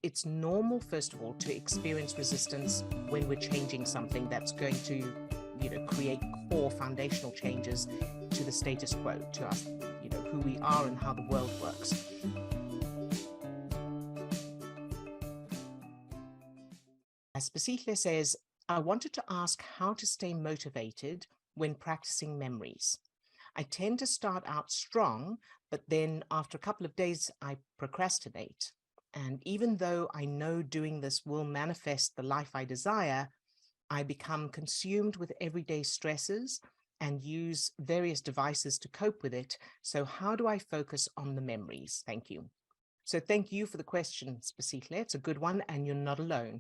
it's normal, first of all, to experience resistance when we're changing something that's going to, create core foundational changes to the status quo, to us, who we are and how the world works. As Odille says, I wanted to ask how to stay motivated when practicing memories. I tend to start out strong, but then after a couple of days, I procrastinate. And even though I know doing this will manifest the life I desire, I become consumed with everyday stresses and use various devices to cope with it. So how do I focus on the memories? Thank you. So thank you for the question, Odille. It's a good one, and you're not alone.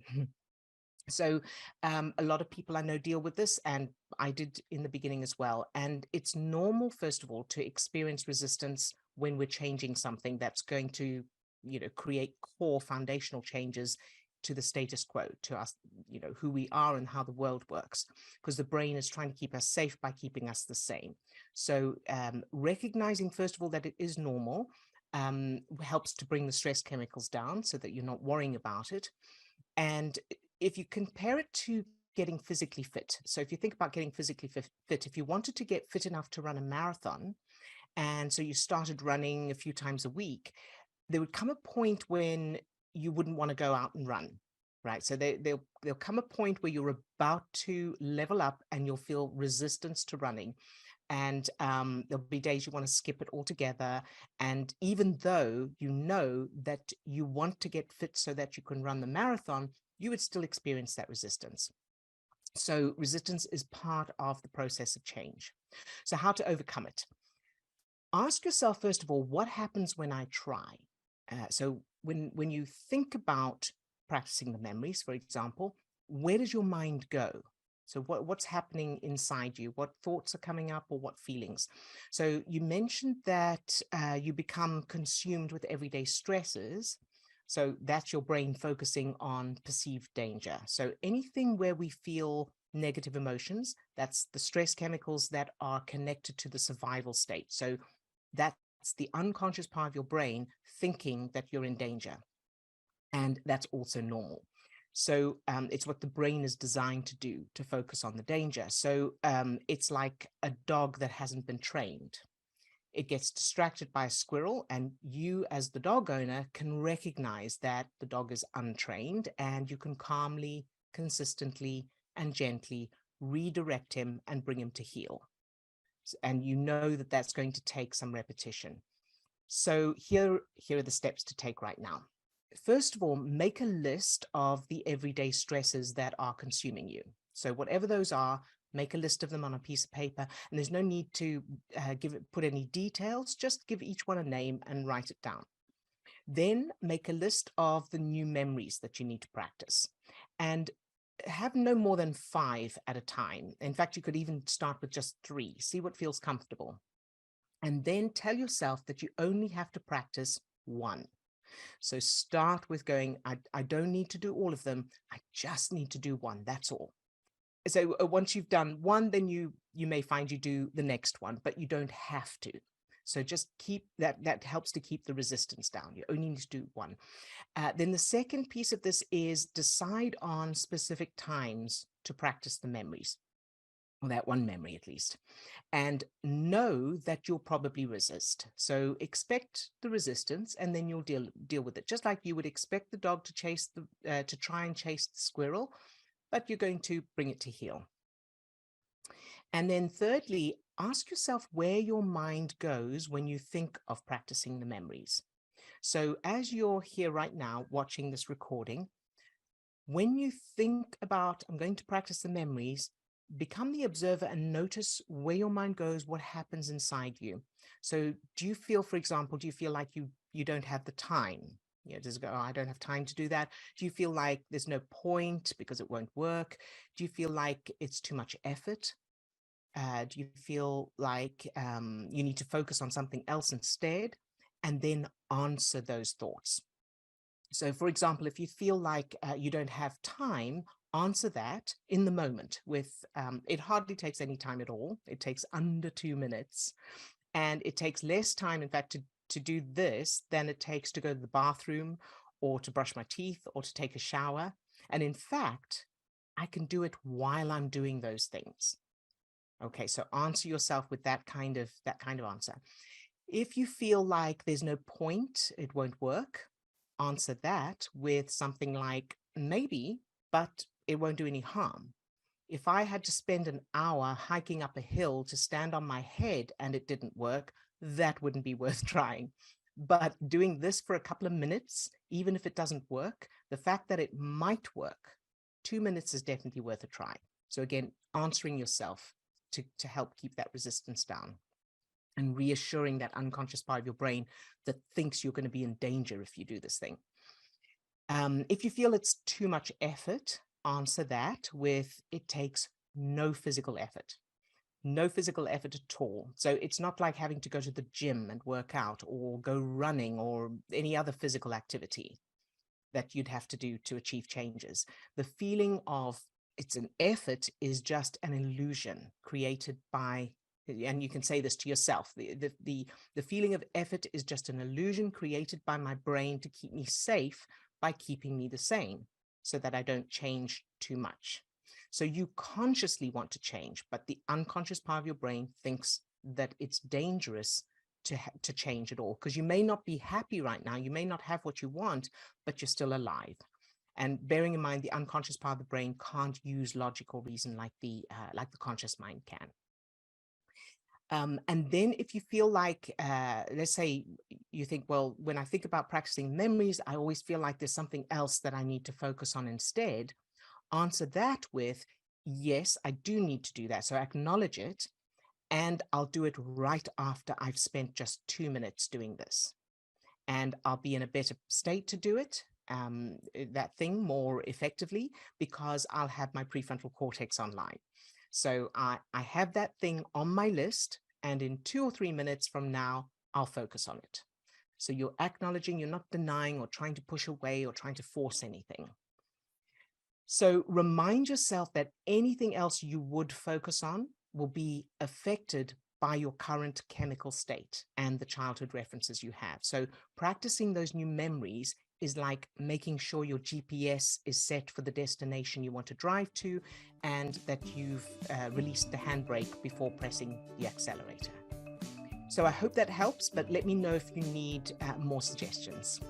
So a lot of people I know deal with this, and I did in the beginning as well. And it's normal, first of all, to experience resistance when we're changing something that's going to, create core foundational changes to the status quo, to us, who we are and how the world works, because the brain is trying to keep us safe by keeping us the same. So recognizing, first of all, that it is normal helps to bring the stress chemicals down so that you're not worrying about it. And if you compare it to getting physically fit, so if you think about getting physically fit, if you wanted to get fit enough to run a marathon, and so you started running a few times a week, there would come a point when you wouldn't want to go out and run, right? So there'll come a point where you're about to level up and you'll feel resistance to running. And there'll be days you want to skip it altogether. And even though you know that you want to get fit so that you can run the marathon, you would still experience that resistance. So resistance is part of the process of change. So how to overcome it? Ask yourself, first of all, what happens when I try? So when you think about practicing the memories, for example, where does your mind go? So what's happening inside you? What thoughts are coming up, or what feelings? So you mentioned that you become consumed with everyday stresses. So that's your brain focusing on perceived danger. So anything where we feel negative emotions, that's the stress chemicals that are connected to the survival state. So that's the unconscious part of your brain thinking that you're in danger. And that's also normal. So it's what the brain is designed to do, to focus on the danger. So it's like a dog that hasn't been trained. It gets distracted by a squirrel, and you as the dog owner can recognize that the dog is untrained, and you can calmly, consistently, and gently redirect him and bring him to heel. And you know that that's going to take some repetition. So here are the steps to take right now. First of all, make a list of the everyday stresses that are consuming you. So whatever those are, make a list of them on a piece of paper, and there's no need to put any details, just give each one a name and write it down. Then make a list of the new memories that you need to practice, and have no more than 5 at a time. In fact, you could even start with just 3, see what feels comfortable. And then tell yourself that you only have to practice 1. So start with going, I don't need to do all of them. I just need to do 1. That's all. So once you've done 1, then you may find you do the next one, but you don't have to. So just keep that helps to keep the resistance down. You only need to do 1. Then the second piece of this is decide on specific times to practice the memories, or that one memory at least, and know that you'll probably resist. So expect the resistance, and then you'll deal with it, just like you would expect the dog to try and chase the squirrel, but you're going to bring it to heel. And then thirdly, ask yourself where your mind goes when you think of practicing the memories. So as you're here right now watching this recording, when you think about, I'm going to practice the memories, become the observer and notice where your mind goes, what happens inside you. So do you feel, for example, do you feel like you don't have the time? Does it go, oh, I don't have time to do that? Do you feel like there's no point because it won't work? Do you feel like it's too much effort? Do you feel like you need to focus on something else instead? And then answer those thoughts. So, for example, if you feel like you don't have time, answer that in the moment with, it hardly takes any time at all. It takes under 2 minutes, and it takes less time, in fact, to do this than it takes to go to the bathroom or to brush my teeth or to take a shower. And in fact, I can do it while I'm doing those things. Okay, so answer yourself with that kind of answer. If you feel like there's no point, it won't work, answer that with something like maybe, but it won't do any harm. If I had to spend an hour hiking up a hill to stand on my head and it didn't work, that wouldn't be worth trying. But doing this for a couple of minutes, even if it doesn't work, the fact that it might work, 2 minutes is definitely worth a try. So again, answering yourself to help keep that resistance down and reassuring that unconscious part of your brain that thinks you're going to be in danger if you do this thing. If you feel it's too much effort, answer that with it takes no physical effort. No physical effort at all. So it's not like having to go to the gym and work out or go running or any other physical activity that you'd have to do to achieve changes. The feeling of it's an effort is just an illusion created by, and you can say this to yourself, the feeling of effort is just an illusion created by my brain to keep me safe by keeping me the same so that I don't change too much. So you consciously want to change, but the unconscious part of your brain thinks that it's dangerous to change at all, because you may not be happy right now, you may not have what you want, but you're still alive. And bearing in mind, the unconscious part of the brain can't use logic or reason like the conscious mind can. And then if you feel like, let's say you think, well, when I think about practicing memories, I always feel like there's something else that I need to focus on instead. Answer that with, yes, I do need to do that. So acknowledge it, and I'll do it right after I've spent just 2 minutes doing this. And I'll be in a better state to do it, that thing more effectively, because I'll have my prefrontal cortex online. So I have that thing on my list, and in 2 or 3 minutes from now, I'll focus on it. So you're acknowledging, you're not denying or trying to push away or trying to force anything. So remind yourself that anything else you would focus on will be affected by your current chemical state and the childhood references you have. So practicing those new memories is like making sure your GPS is set for the destination you want to drive to, and that you've released the handbrake before pressing the accelerator. So I hope that helps, but let me know if you need more suggestions.